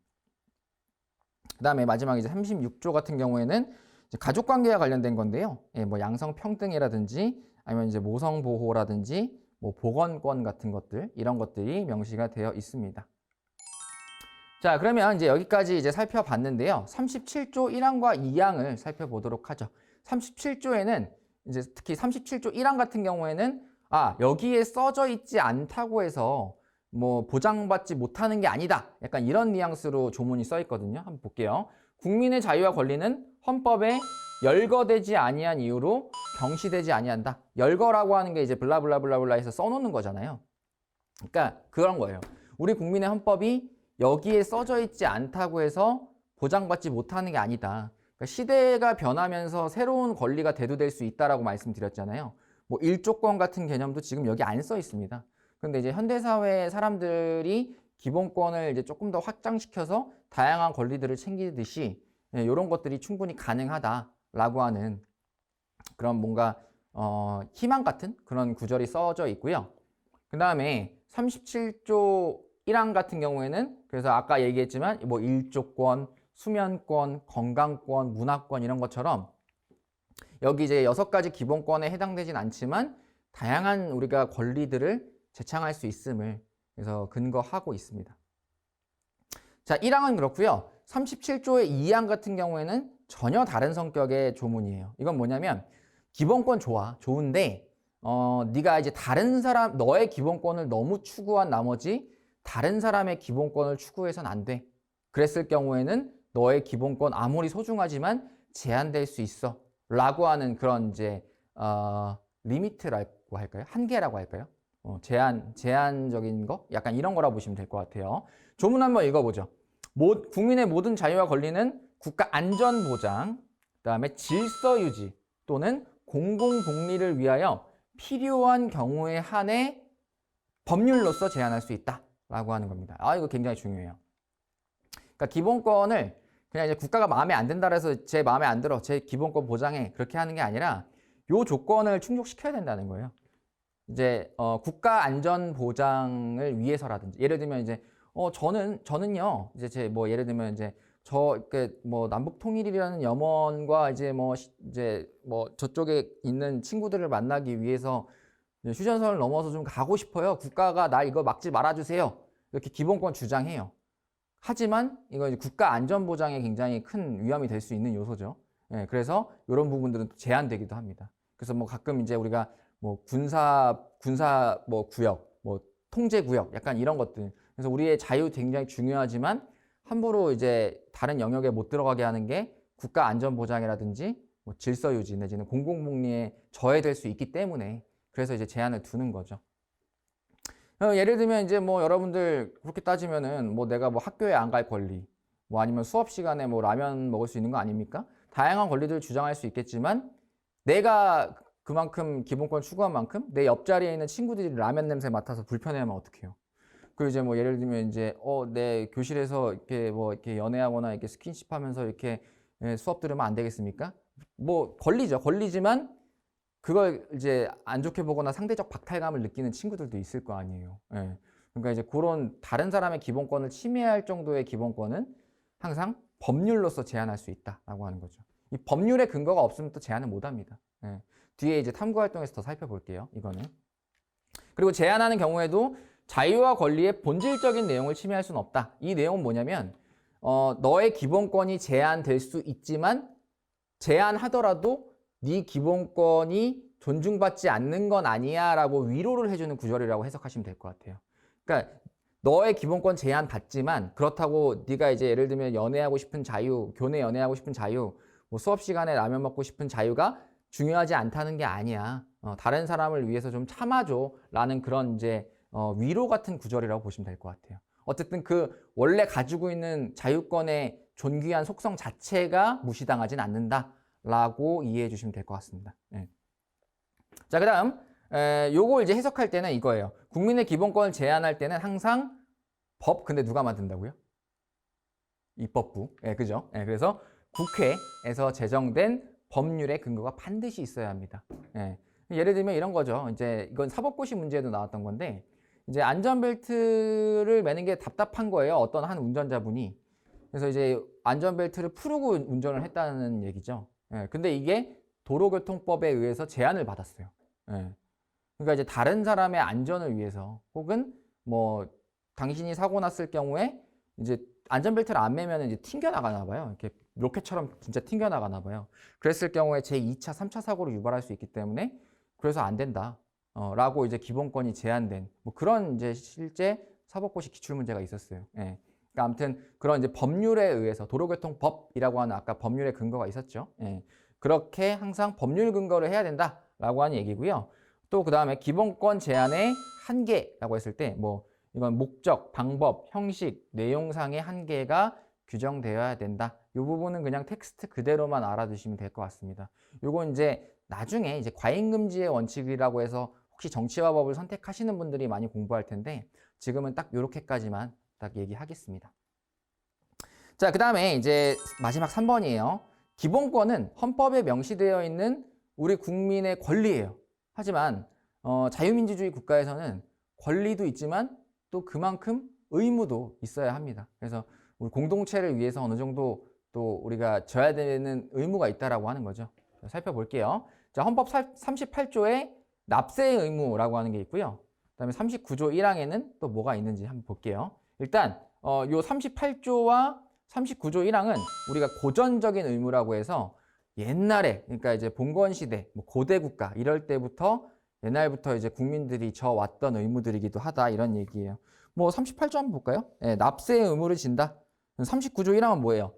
그 다음에 마지막 이제 36조 같은 경우에는 이제 가족관계와 관련된 건데요. 예, 뭐 양성평등이라든지 아니면 이제 모성보호라든지 뭐 보건권 같은 것들 이런 것들이 명시가 되어 있습니다. 자, 그러면 이제 여기까지 이제 살펴봤는데요. 37조 1항과 2항을 살펴보도록 하죠. 37조에는 이제 특히 37조 1항 같은 경우에는 여기에 써져 있지 않다고 해서 뭐 보장받지 못하는 게 아니다. 약간 이런 뉘앙스로 조문이 써 있거든요. 한번 볼게요. 국민의 자유와 권리는 헌법에 열거되지 아니한 이유로 경시되지 아니한다. 열거라고 하는 게 이제 블라블라블라블라 해서 써놓는 거잖아요. 그러니까 그런 거예요. 우리 국민의 헌법이 여기에 써져 있지 않다고 해서 보장받지 못하는 게 아니다. 그러니까 시대가 변하면서 새로운 권리가 대두될 수 있다라고 말씀드렸잖아요. 뭐 일조권 같은 개념도 지금 여기 안 써 있습니다. 근데 이제 현대사회 사람들이 기본권을 이제 조금 더 확장시켜서 다양한 권리들을 챙기듯이 이런 것들이 충분히 가능하다라고 하는 그런 뭔가 희망 같은 그런 구절이 써져 있고요. 그 다음에 37조 1항 같은 경우에는 그래서 아까 얘기했지만 뭐 일조권, 수면권, 건강권, 문화권 이런 것처럼 여기 이제 6가지 기본권에 해당되진 않지만 다양한 우리가 권리들을 제창할 수 있음을 그래서 근거하고 있습니다. 자, 1항은 그렇고요. 37조의 2항 같은 경우에는 전혀 다른 성격의 조문이에요. 이건 뭐냐면 기본권 좋은데 네가 이제 너의 기본권을 너무 추구한 나머지 다른 사람의 기본권을 추구해서는 안 돼. 그랬을 경우에는 너의 기본권 아무리 소중하지만 제한될 수 있어. 라고 하는 그런 이제 리미트라고 할까요? 한계라고 할까요? 제한적인 거? 약간 이런 거라고 보시면 될 것 같아요. 조문 한번 읽어보죠. 국민의 모든 자유와 권리는 국가 안전 보장, 그다음에 질서 유지 또는 공공복리를 위하여 필요한 경우에 한해 법률로서 제한할 수 있다라고 하는 겁니다. 이거 굉장히 중요해요. 그러니까 기본권을 그냥 이제 국가가 마음에 안 든다 해서 제 마음에 안 들어, 제 기본권 보장해, 그렇게 하는 게 아니라 요 조건을 충족시켜야 된다는 거예요. 이제 국가 안전 보장을 위해서라든지, 예를 들면 이제 저는요 이제 제 뭐 예를 들면 이제 뭐 남북 통일이라는 염원과 이제 뭐 저쪽에 있는 친구들을 만나기 위해서 휴전선을 넘어서 좀 가고 싶어요. 국가가 날 이거 막지 말아주세요. 이렇게 기본권 주장해요. 하지만 이거 이제 국가 안전 보장에 굉장히 큰 위험이 될 수 있는 요소죠. 예, 그래서 이런 부분들은 또 제한되기도 합니다. 그래서 뭐 가끔 이제 우리가 뭐 군사 뭐 구역, 뭐 통제 구역, 약간 이런 것들. 그래서 우리의 자유 굉장히 중요하지만 함부로 이제 다른 영역에 못 들어가게 하는 게 국가 안전 보장이라든지 뭐 질서 유지 내지는 공공복리에 저해될 수 있기 때문에 그래서 이제 제한을 두는 거죠. 예를 들면 이제 뭐 여러분들 그렇게 따지면은 뭐 내가 뭐 학교에 안 갈 권리, 뭐 아니면 수업 시간에 뭐 라면 먹을 수 있는 거 아닙니까? 다양한 권리들을 주장할 수 있겠지만 내가 그만큼 기본권 추구한 만큼 내 옆자리에 있는 친구들이 라면 냄새 맡아서 불편해하면 어떡해요? 그리고 이제 뭐 예를 들면 이제 내 교실에서 이렇게 연애하거나 이렇게 스킨십 하면서 이렇게 수업 들으면 안 되겠습니까? 뭐 권리지만 그걸 이제 안 좋게 보거나 상대적 박탈감을 느끼는 친구들도 있을 거 아니에요. 예. 그러니까 이제 그런 다른 사람의 기본권을 침해할 정도의 기본권은 항상 법률로서 제한할 수 있다라고 하는 거죠. 이 법률의 근거가 없으면 또 제한을 못 합니다. 예. 뒤에 이제 탐구 활동에서 더 살펴볼게요. 이거는. 그리고 제한하는 경우에도 자유와 권리의 본질적인 내용을 침해할 수는 없다. 이 내용은 뭐냐면 너의 기본권이 제한될 수 있지만 제한하더라도 네 기본권이 존중받지 않는 건 아니야 라고 위로를 해주는 구절이라고 해석하시면 될 것 같아요. 그러니까 너의 기본권 제한 받지만 그렇다고 네가 이제 예를 들면 연애하고 싶은 자유, 교내 연애하고 싶은 자유, 뭐 수업 시간에 라면 먹고 싶은 자유가 중요하지 않다는 게 아니야. 다른 사람을 위해서 좀 참아줘 라는 그런 이제 위로 같은 구절이라고 보시면 될 것 같아요. 어쨌든 그 원래 가지고 있는 자유권의 존귀한 속성 자체가 무시당하진 않는다 라고 이해해 주시면 될 것 같습니다. 네. 자, 그 다음 요거 이제 해석할 때는 이거예요. 국민의 기본권을 제한할 때는 항상 근데 누가 만든다고요? 입법부. 그죠? 그래서 국회에서 제정된 법률의 근거가 반드시 있어야 합니다. 예를 들면 이런 거죠. 이제 이건 사법고시 문제에도 나왔던 건데 이제 안전벨트를 매는 게 답답한 거예요. 어떤 한 운전자분이. 그래서 이제 안전벨트를 풀고 운전을 했다는 얘기죠. 근데 이게 도로교통법에 의해서 제한을 받았어요. 그러니까 이제 다른 사람의 안전을 위해서 혹은 뭐 당신이 사고 났을 경우에 이제 안전벨트를 안 매면 이제 튕겨 나가나 봐요. 이렇게 로켓처럼 진짜 튕겨 나가나 봐요. 그랬을 경우에 제2차, 3차 사고를 유발할 수 있기 때문에 그래서 안 된다. 라고 이제 기본권이 제한된 뭐 그런 이제 실제 사법고시 기출문제가 있었어요. 그러니까 아무튼 그런 이제 법률에 의해서 도로교통법이라고 하는 아까 법률의 근거가 있었죠. 그렇게 항상 법률 근거를 해야 된다라고 하는 얘기고요. 또 그 다음에 기본권 제한의 한계라고 했을 때 뭐 이건 목적, 방법, 형식, 내용상의 한계가 규정되어야 된다. 이 부분은 그냥 텍스트 그대로만 알아두시면 될 것 같습니다. 요건 이제 나중에 이제 과잉금지의 원칙이라고 해서 혹시 정치와 법을 선택하시는 분들이 많이 공부할 텐데 지금은 딱 요렇게까지만 딱 얘기하겠습니다. 자, 그 다음에 이제 마지막 3번이에요. 기본권은 헌법에 명시되어 있는 우리 국민의 권리예요. 하지만 자유민주주의 국가에서는 권리도 있지만 또 그만큼 의무도 있어야 합니다. 그래서 우리 공동체를 위해서 어느 정도 또 우리가 져야 되는 의무가 있다라고 하는 거죠. 자, 살펴볼게요. 자, 헌법 38조에 납세의 의무라고 하는 게 있고요. 그다음에 39조 1항에는 또 뭐가 있는지 한번 볼게요. 일단 요 38조와 39조 1항은 우리가 고전적인 의무라고 해서 옛날에 그러니까 이제 봉건 시대, 뭐 고대 국가 이럴 때부터 옛날부터 이제 국민들이 져왔던 의무들이기도 하다 이런 얘기예요. 뭐 38조 한번 볼까요? 납세의 의무를 진다. 39조 1항은 뭐예요?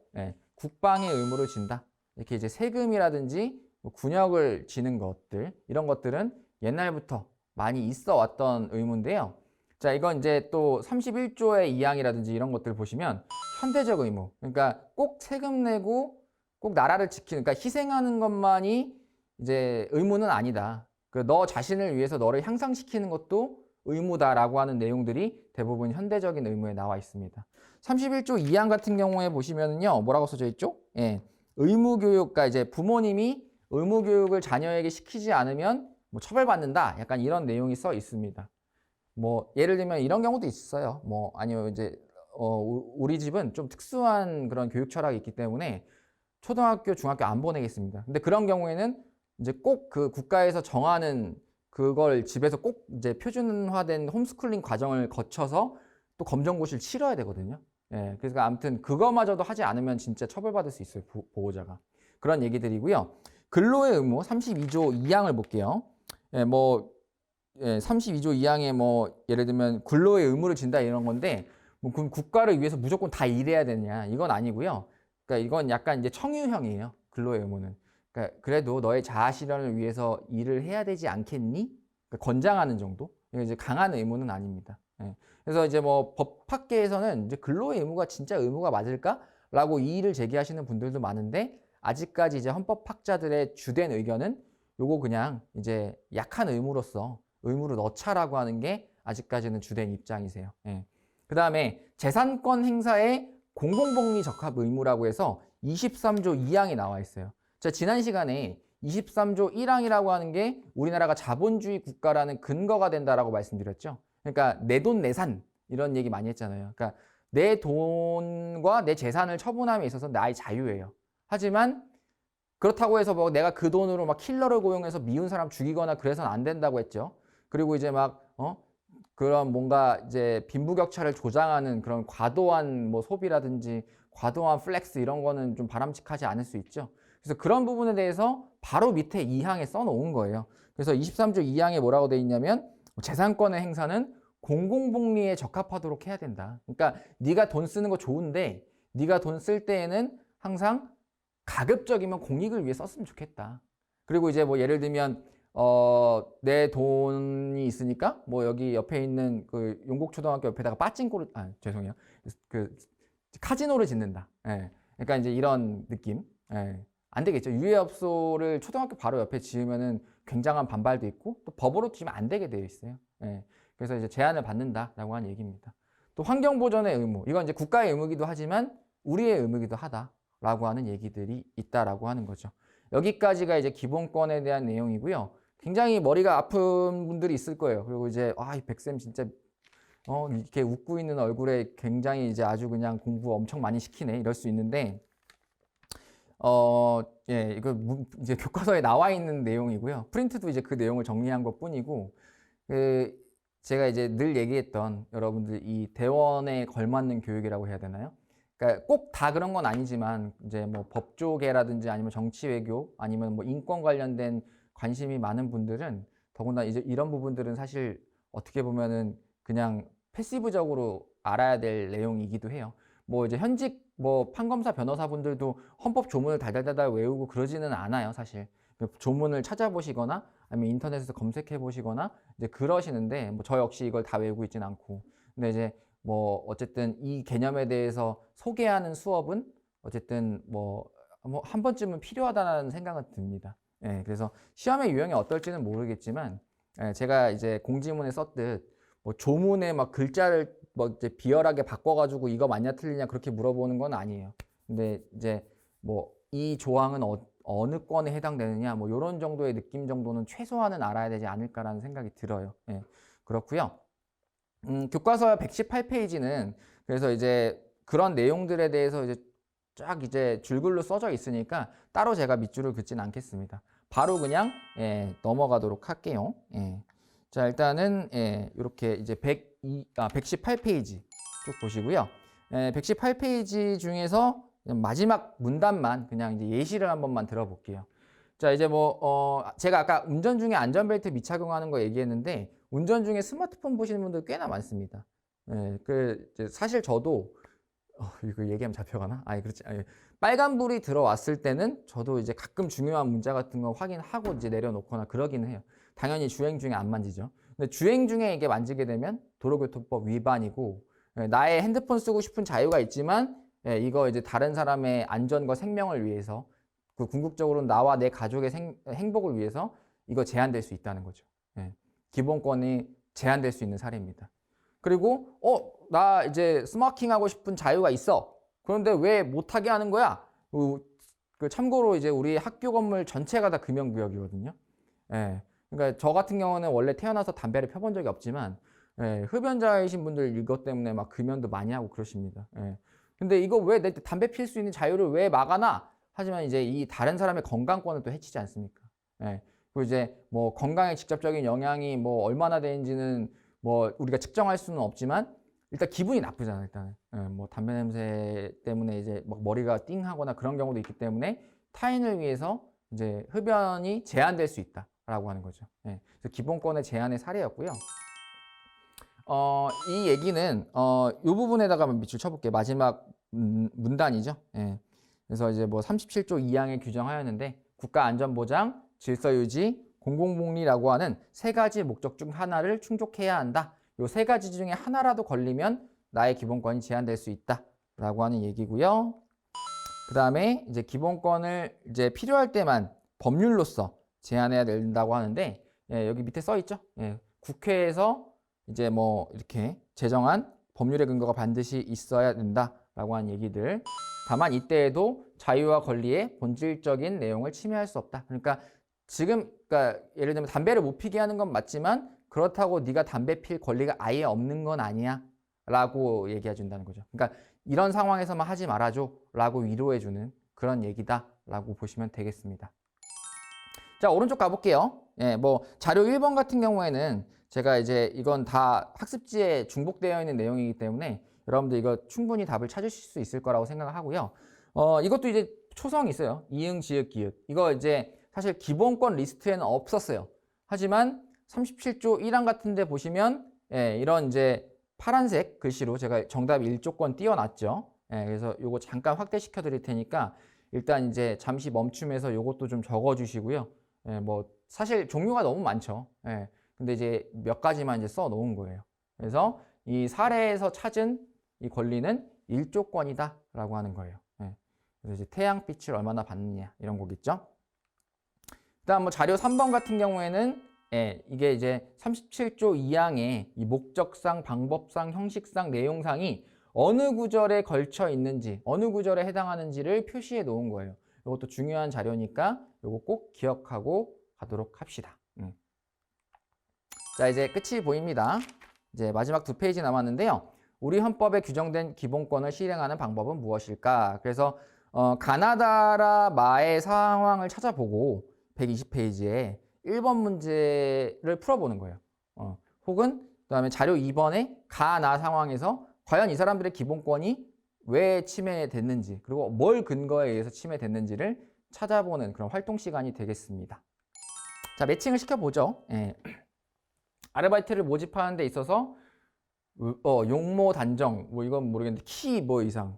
국방의 의무를 진다. 이렇게 이제 세금이라든지 뭐 군역을 지는 것들 이런 것들은 옛날부터 많이 있어 왔던 의무인데요. 자, 이건 이제 또 31조의 2항이라든지 이런 것들 보시면 현대적 의무. 그러니까 꼭 세금 내고 꼭 나라를 지키는, 그러니까 희생하는 것만이 이제 의무는 아니다. 너 자신을 위해서 너를 향상시키는 것도 의무다라고 하는 내용들이 대부분 현대적인 의무에 나와 있습니다. 31조 2항 같은 경우에 보시면은요, 뭐라고 써져 있죠? 예, 의무교육, 그러니까 이제 부모님이 의무교육을 자녀에게 시키지 않으면 뭐 처벌받는다. 약간 이런 내용이 써 있습니다. 뭐 예를 들면 이런 경우도 있어요. 뭐 아니요 이제 우리 집은 좀 특수한 그런 교육 철학이 있기 때문에 초등학교, 중학교 안 보내겠습니다. 근데 그런 경우에는 이제 꼭 그 국가에서 정하는 그걸 집에서 꼭 이제 표준화된 홈스쿨링 과정을 거쳐서 또 검정고시를 치러야 되거든요. 예, 그래서 아무튼 그거마저도 하지 않으면 진짜 처벌받을 수 있어요, 보호자가. 그런 얘기들이고요. 근로의 의무 32조 2항을 볼게요. 예, 뭐 32조 2항에 뭐 예를 들면 근로의 의무를 진다 이런 건데 뭐 그럼 국가를 위해서 무조건 다 일해야 되냐 이건 아니고요. 그러니까 이건 약간 이제 청유형이에요. 근로의 의무는. 그러니까 그래도 너의 자아 실현을 위해서 일을 해야 되지 않겠니? 그러니까 권장하는 정도. 이거 이제 강한 의무는 아닙니다. 예. 그래서 이제 뭐 법학계에서는 이제 근로의 의무가 진짜 의무가 맞을까라고 이의를 제기하시는 분들도 많은데 아직까지 이제 헌법학자들의 주된 의견은 요거 그냥 이제 약한 의무로서 의무로 넣자라고 하는 게 아직까지는 주된 입장이세요. 예. 그 다음에 재산권 행사의 공공복리 적합 의무라고 해서 23조 2항이 나와 있어요. 자, 지난 시간에 23조 1항이라고 하는 게 우리나라가 자본주의 국가라는 근거가 된다라고 말씀드렸죠. 그러니까 내 돈 내산 이런 얘기 많이 했잖아요. 그러니까 내 돈과 내 재산을 처분함에 있어서 나의 자유예요. 하지만 그렇다고 해서 뭐 내가 그 돈으로 막 킬러를 고용해서 미운 사람 죽이거나 그래서는 안 된다고 했죠. 그리고 이제 막 그런 뭔가 이제 빈부격차를 조장하는 그런 과도한 뭐 소비라든지 과도한 플렉스 이런 거는 좀 바람직하지 않을 수 있죠. 그래서 그런 부분에 대해서 바로 밑에 2항에 써놓은 거예요. 그래서 23조 2항에 뭐라고 돼 있냐면 재산권의 행사는 공공복리에 적합하도록 해야 된다. 그러니까 네가 돈 쓰는 거 좋은데 네가 돈 쓸 때에는 항상 가급적이면 공익을 위해 썼으면 좋겠다. 그리고 이제 뭐 예를 들면 내 돈이 있으니까 뭐 여기 옆에 있는 그 용곡초등학교 옆에다가 빠찡코를 죄송해요. 그 카지노를 짓는다. 예. 그러니까 이제 이런 느낌. 예. 안 되겠죠. 유해업소를 초등학교 바로 옆에 지으면은 굉장한 반발도 있고 또 법으로 지면 안 되게 되어 있어요. 예. 그래서 이제 제한을 받는다라고 하는 얘기입니다. 또 환경보전의 의무. 이건 이제 국가의 의무기도 하지만 우리의 의무기도 하다라고 하는 얘기들이 있다라고 하는 거죠. 여기까지가 이제 기본권에 대한 내용이고요. 굉장히 머리가 아픈 분들이 있을 거예요. 그리고 이제 이 백쌤 진짜 이렇게 웃고 있는 얼굴에 굉장히 이제 아주 그냥 공부 엄청 많이 시키네 이럴 수 있는데 예, 이거 이제 교과서에 나와 있는 내용이고요. 프린트도 이제 그 내용을 정리한 것뿐이고 제가 이제 늘 얘기했던 여러분들 이 대원에 걸맞는 교육이라고 해야 되나요? 그러니까 꼭 다 그런 건 아니지만 이제 뭐 법조계라든지 아니면 정치 외교 아니면 뭐 인권 관련된 관심이 많은 분들은 더군다나 이제 이런 부분들은 사실 어떻게 보면은 그냥 패시브적으로 알아야 될 내용이기도 해요. 뭐 이제 현직 뭐 판검사 변호사분들도 헌법 조문을 달달달달 외우고 그러지는 않아요, 사실. 조문을 찾아보시거나 아니면 인터넷에서 검색해 보시거나 이제 그러시는데 뭐 저 역시 이걸 다 외우고 있진 않고. 근데 이제 뭐 어쨌든 이 개념에 대해서 소개하는 수업은 어쨌든 뭐 한 번쯤은 필요하다는 생각은 듭니다. 예, 그래서 시험의 유형이 어떨지는 모르겠지만 제가 이제 공지문에 썼듯 뭐 조문에 막 글자를 뭐 이제 비열하게 바꿔가지고 이거 맞냐 틀리냐 그렇게 물어보는 건 아니에요. 근데 이제 뭐 이 조항은 어느 건에 해당되느냐 뭐 이런 정도의 느낌 정도는 최소한은 알아야 되지 않을까라는 생각이 들어요. 예, 그렇고요. 교과서 118페이지는 그래서 이제 그런 내용들에 대해서 이제 쫙 이제 줄글로 써져 있으니까 따로 제가 밑줄을 긋진 않겠습니다. 바로 그냥 넘어가도록 할게요. 자, 일단은 이렇게 이제 118페이지 쭉 보시고요. 118페이지 중에서 마지막 문단만 그냥 이제 예시를 한 번만 들어볼게요. 자, 이제 뭐 제가 아까 운전 중에 안전벨트 미착용하는 거 얘기했는데 운전 중에 스마트폰 보시는 분들 꽤나 많습니다. 사실 저도 이거 얘기하면 잡혀가나? 그렇지. 빨간불이 들어왔을 때는 저도 이제 가끔 중요한 문자 같은 거 확인하고 이제 내려놓거나 그러긴 해요. 당연히 주행 중에 안 만지죠. 근데 주행 중에 이게 만지게 되면 도로교통법 위반이고 나의 핸드폰 쓰고 싶은 자유가 있지만 이거 이제 다른 사람의 안전과 생명을 위해서 궁극적으로 나와 내 가족의 행복을 위해서 이거 제한될 수 있다는 거죠. 예. 기본권이 제한될 수 있는 사례입니다. 그리고 나 이제 스모킹 하고 싶은 자유가 있어. 그런데 왜 못하게 하는 거야? 참고로 이제 우리 학교 건물 전체가 다 금연구역이거든요. 예. 그러니까 저 같은 경우는 원래 태어나서 담배를 펴본 적이 없지만 흡연자이신 분들 이것 때문에 막 금연도 많이 하고 그러십니다. 근데 이거 왜 내 담배 필 수 있는 자유를 왜 막아놔? 하지만 이제 이 다른 사람의 건강권을 또 해치지 않습니까? 그리고 이제 뭐 건강에 직접적인 영향이 뭐 얼마나 되는지는 뭐 우리가 측정할 수는 없지만 일단 기분이 나쁘잖아요. 일단은 뭐 담배 냄새 때문에 이제 막 머리가 띵하거나 그런 경우도 있기 때문에 타인을 위해서 이제 흡연이 제한될 수 있다라고 하는 거죠. 그래서 기본권의 제한의 사례였고요. 이 얘기는 이 부분에다가 밑줄 쳐볼게요. 마지막 문단이죠. 그래서 이제 뭐 37조 2항에 규정하였는데 국가안전보장, 질서유지, 공공복리라고 하는 세 가지 목적 중 하나를 충족해야 한다. 이 세 가지 중에 하나라도 걸리면 나의 기본권이 제한될 수 있다라고 하는 얘기고요. 그 다음에 이제 기본권을 이제 필요할 때만 법률로서 제한해야 된다고 하는데 여기 밑에 써 있죠. 국회에서 이제 뭐 이렇게 제정한 법률의 근거가 반드시 있어야 된다라고 하는 얘기들. 다만 이때에도 자유와 권리의 본질적인 내용을 침해할 수 없다. 그러니까 그러니까 예를 들면 담배를 못 피게 하는 건 맞지만 그렇다고 네가 담배 필 권리가 아예 없는 건 아니야 라고 얘기해 준다는 거죠. 그러니까 이런 상황에서만 하지 말아줘 라고 위로해 주는 그런 얘기다 라고 보시면 되겠습니다. 자, 오른쪽 가볼게요. 뭐 자료 1번 같은 경우에는 제가 이제 이건 다 학습지에 중복되어 있는 내용이기 때문에 여러분들 이거 충분히 답을 찾으실 수 있을 거라고 생각하고요. 이것도 이제 초성이 있어요. 이응, 지읒, 기읒. 이거 이제 사실 기본권 리스트에는 없었어요. 하지만 37조 1항 같은 데 보시면 이런 이제 파란색 글씨로 제가 정답 1조권 띄워놨죠. 그래서 요거 잠깐 확대시켜 드릴 테니까 일단 이제 잠시 멈춤해서 요것도 좀 적어 주시고요. 뭐 사실 종류가 너무 많죠. 근데 이제 몇 가지만 이제 써 놓은 거예요. 그래서 이 사례에서 찾은 이 권리는 1조권이다 라고 하는 거예요. 그래서 이제 태양빛을 얼마나 받느냐 이런 거겠죠. 그다음 뭐 자료 3번 같은 경우에는 이게 이제 37조 2항의 이 목적상, 방법상, 형식상, 내용상이 어느 구절에 걸쳐 있는지, 어느 구절에 해당하는지를 표시해 놓은 거예요. 이것도 중요한 자료니까 이거 꼭 기억하고 가도록 합시다. 자, 이제 끝이 보입니다. 이제 마지막 2페이지 남았는데요. 우리 헌법에 규정된 기본권을 실행하는 방법은 무엇일까? 그래서 가나다라 마의 상황을 찾아보고 120페이지에 1번 문제를 풀어보는 거예요. 혹은 그다음에 자료 2번에 가나 상황에서 과연 이 사람들의 기본권이 왜 침해됐는지 그리고 뭘 근거에 의해서 침해됐는지를 찾아보는 그런 활동 시간이 되겠습니다. 자, 매칭을 시켜보죠. 아르바이트를 모집하는 데 있어서 용모 단정 뭐 이건 모르겠는데 키 뭐 이상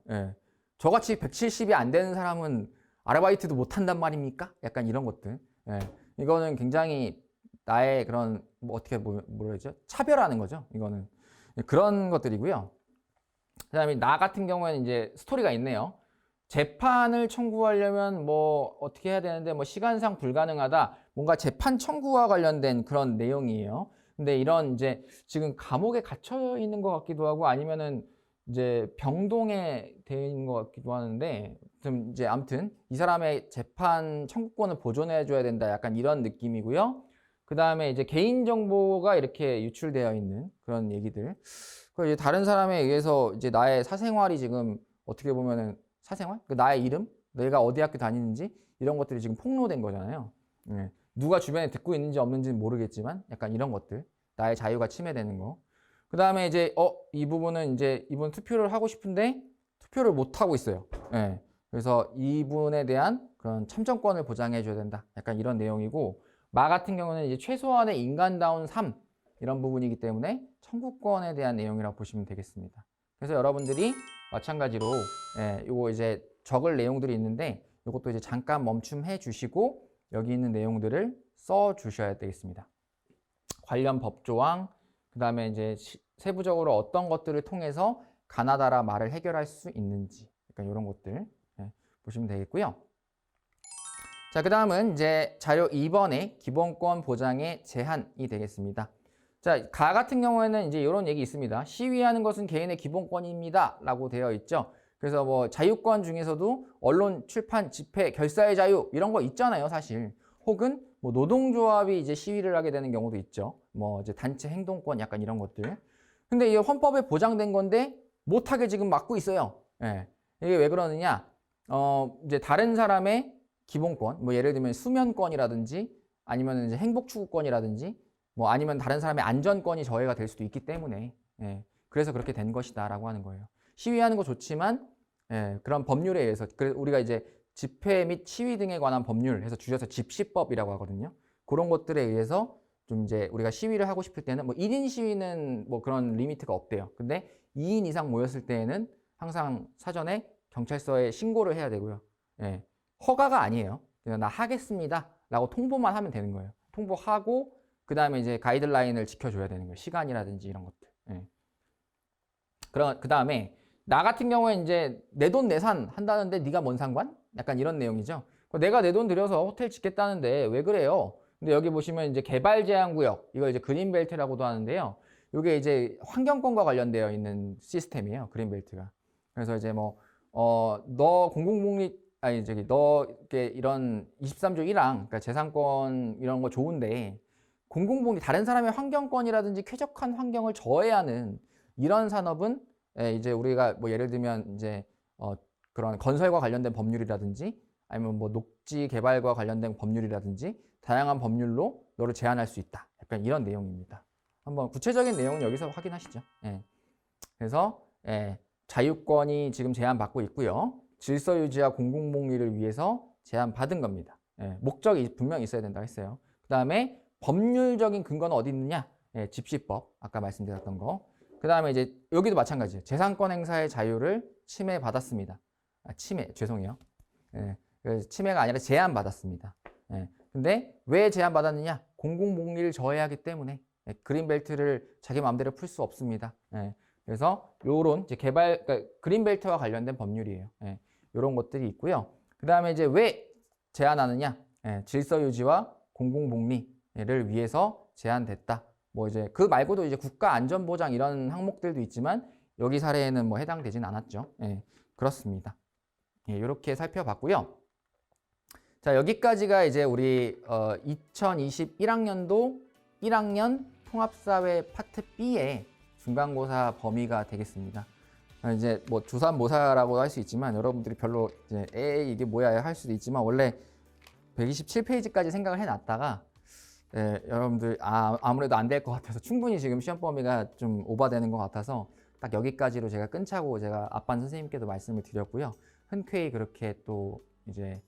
저같이 170이 안 되는 사람은 아르바이트도 못 한단 말입니까? 약간 이런 것들 이거는 굉장히 나의 그런 뭐 어떻게 뭐라 하죠? 차별하는 거죠. 이거는 그런 것들이고요. 그다음에 나 같은 경우에는 이제 스토리가 있네요. 재판을 청구하려면 뭐 어떻게 해야 되는데 뭐 시간상 불가능하다. 뭔가 재판 청구와 관련된 그런 내용이에요. 근데 이런 이제 지금 감옥에 갇혀 있는 것 같기도 하고 아니면은 이제 병동에 되어 있는 것 같기도 하는데 좀 이제 아무튼 이 사람의 재판 청구권을 보존해 줘야 된다. 약간 이런 느낌이고요. 그 다음에 이제 개인정보가 이렇게 유출되어 있는 그런 얘기들. 이제 다른 사람에 의해서 이제 나의 사생활이 지금 어떻게 보면은 사생활? 나의 이름? 내가 어디 학교 다니는지 이런 것들이 지금 폭로된 거잖아요. 누가 주변에 듣고 있는지 없는지는 모르겠지만 약간 이런 것들. 나의 자유가 침해되는 거. 그 다음에 이제 이 부분은 이제 이분 투표를 하고 싶은데 투표를 못 하고 있어요. 그래서 이분에 대한 그런 참정권을 보장해 줘야 된다. 약간 이런 내용이고 마 같은 경우는 이제 최소한의 인간다운 삶 이런 부분이기 때문에 청구권에 대한 내용이라고 보시면 되겠습니다. 그래서 여러분들이 마찬가지로 요거 이제 적을 내용들이 있는데 이것도 이제 잠깐 멈춤해 주시고 여기 있는 내용들을 써 주셔야 되겠습니다. 관련 법조항, 그 다음에 이제 세부적으로 어떤 것들을 통해서 가나다라 말을 해결할 수 있는지 약간 이런 것들 보시면 되겠고요. 자, 그 다음은 이제 자료 2번의 기본권 보장의 제한이 되겠습니다. 자, 가 같은 경우에는 이제 이런 얘기 있습니다. 시위하는 것은 개인의 기본권입니다. 라고 되어 있죠. 그래서 뭐 자유권 중에서도 언론, 출판, 집회, 결사의 자유 이런 거 있잖아요, 사실. 혹은 뭐 노동조합이 이제 시위를 하게 되는 경우도 있죠. 뭐 이제 단체 행동권 약간 이런 것들. 근데 이게 헌법에 보장된 건데 못하게 지금 막고 있어요. 예. 이게 왜 그러느냐? 이제 다른 사람의 기본권, 뭐 예를 들면 수면권이라든지 아니면 이제 행복추구권이라든지 뭐 아니면 다른 사람의 안전권이 저해가 될 수도 있기 때문에 예. 그래서 그렇게 된 것이다라고 하는 거예요. 시위하는 거 좋지만 예, 그런 법률에 의해서 우리가 이제 집회 및 시위 등에 관한 법률 해서 줄여서 집시법이라고 하거든요. 그런 것들에 의해서 좀 이제 우리가 시위를 하고 싶을 때는 뭐 1인 시위는 뭐 그런 리미트가 없대요. 근데 2인 이상 모였을 때에는 항상 사전에 경찰서에 신고를 해야 되고요. 예, 허가가 아니에요. 그냥 나 하겠습니다 라고 통보만 하면 되는 거예요. 통보하고 그 다음에 이제 가이드라인을 지켜줘야 되는 거예요. 시간이라든지 이런 것들. 예. 그 다음에 나 같은 경우에 이제 내 돈 내산 한다는데 네가 뭔 상관? 약간 이런 내용이죠. 내가 내 돈 들여서 호텔 짓겠다는데 왜 그래요? 근데 여기 보시면 이제 개발 제한 구역, 이걸 이제 그린벨트라고도 하는데요. 이게 이제 환경권과 관련되어 있는 시스템이에요. 그린벨트가. 그래서 이제 뭐 너 공공복리 아니 저기 너 이렇게 이런 23조 1항, 그러니까 재산권 이런 거 좋은데 공공복리 다른 사람의 환경권이라든지 쾌적한 환경을 저해하는 이런 산업은 이제 우리가 뭐 예를 들면 이제 그런 건설과 관련된 법률이라든지 아니면 뭐 녹지 개발과 관련된 법률이라든지 다양한 법률로 너를 제한할 수 있다. 약간 이런 내용입니다. 한번 구체적인 내용은 여기서 확인하시죠. 예. 그래서 자유권이 지금 제한받고 있고요. 질서 유지와 공공복리를 위해서 제한받은 겁니다. 예. 목적이 분명히 있어야 된다고 했어요. 그 다음에 법률적인 근거는 어디 있느냐? 집시법, 아까 말씀드렸던 거. 그 다음에 이제 여기도 마찬가지예요. 재산권 행사의 자유를 침해받았습니다. 죄송해요. 침해가 아니라 제한받았습니다. 근데 왜 제한받았느냐? 공공복리를 저해하기 때문에 그린벨트를 자기 마음대로 풀 수 없습니다. 그래서 요런 이제 그러니까 그린벨트와 관련된 법률이에요. 요런 것들이 있고요. 그 다음에 이제 왜 제한하느냐? 질서 유지와 공공복리를 위해서 제한됐다. 뭐 이제 그 말고도 이제 국가 안전 보장 이런 항목들도 있지만 여기 사례에는 뭐 해당되진 않았죠. 그렇습니다. 이렇게 살펴봤고요. 자, 여기까지가 이제 우리 2021학년도 1학년 통합사회 파트 B의 중간고사 범위가 되겠습니다. 이제 뭐 조삼모사라고 할 수 있지만 여러분들이 별로 이제 이게 뭐야 할 수도 있지만 원래 127페이지까지 생각을 해놨다가 여러분들 아무래도 안 될 것 같아서 충분히 지금 시험 범위가 좀 오버되는 것 같아서 딱 여기까지로 제가 끊자고 제가 앞반 선생님께도 말씀을 드렸고요. 흔쾌히 그렇게 또 이제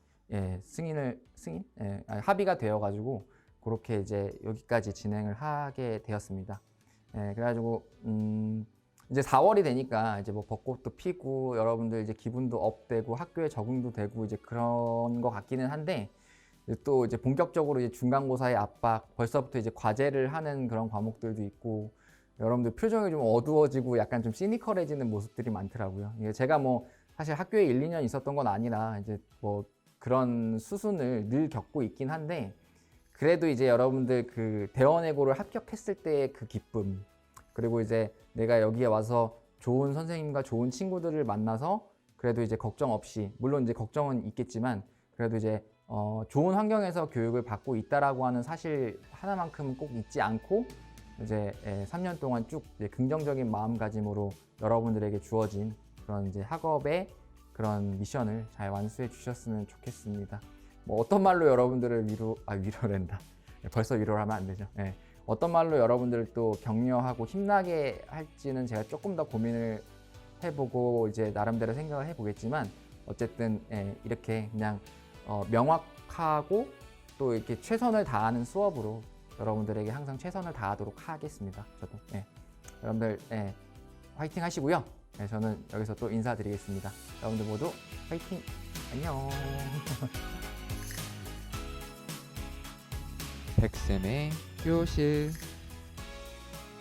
합의가 되어가지고 그렇게 이제 여기까지 진행을 하게 되었습니다. 그래가지고 이제 4월이 되니까 이제 뭐 벚꽃도 피고 여러분들 이제 기분도 업되고 학교에 적응도 되고 이제 그런 것 같기는 한데 또 이제 본격적으로 이제 중간고사의 압박, 벌써부터 이제 과제를 하는 그런 과목들도 있고 여러분들 표정이 좀 어두워지고 약간 좀 시니컬해지는 모습들이 많더라고요. 이게 제가 뭐 사실 학교에 1, 2년 있었던 건 아니라 이제 뭐 그런 수순을 늘 겪고 있긴 한데 그래도 이제 여러분들 그 대원외고를 합격했을 때의 그 기쁨, 그리고 이제 내가 여기에 와서 좋은 선생님과 좋은 친구들을 만나서 그래도 이제 걱정 없이, 물론 이제 걱정은 있겠지만 그래도 이제 좋은 환경에서 교육을 받고 있다라고 하는 사실 하나만큼은 꼭 잊지 않고 이제 3년 동안 쭉 이제 긍정적인 마음가짐으로 여러분들에게 주어진 그런 이제 학업의 그런 미션을 잘 완수해 주셨으면 좋겠습니다. 뭐 어떤 말로 여러분들을 위로된다. 벌써 위로를 하면 안 되죠. 어떤 말로 여러분들을 또 격려하고 힘나게 할지는 제가 조금 더 고민을 해보고 이제 나름대로 생각을 해보겠지만 어쨌든 이렇게 그냥 명확하고 또 이렇게 최선을 다하는 수업으로 여러분들에게 항상 최선을 다하도록 하겠습니다. 저도 여러분들 화이팅 하시고요. 저는 여기서 또 인사드리겠습니다. 여러분들 모두 화이팅! 안녕! 백쌤의 교실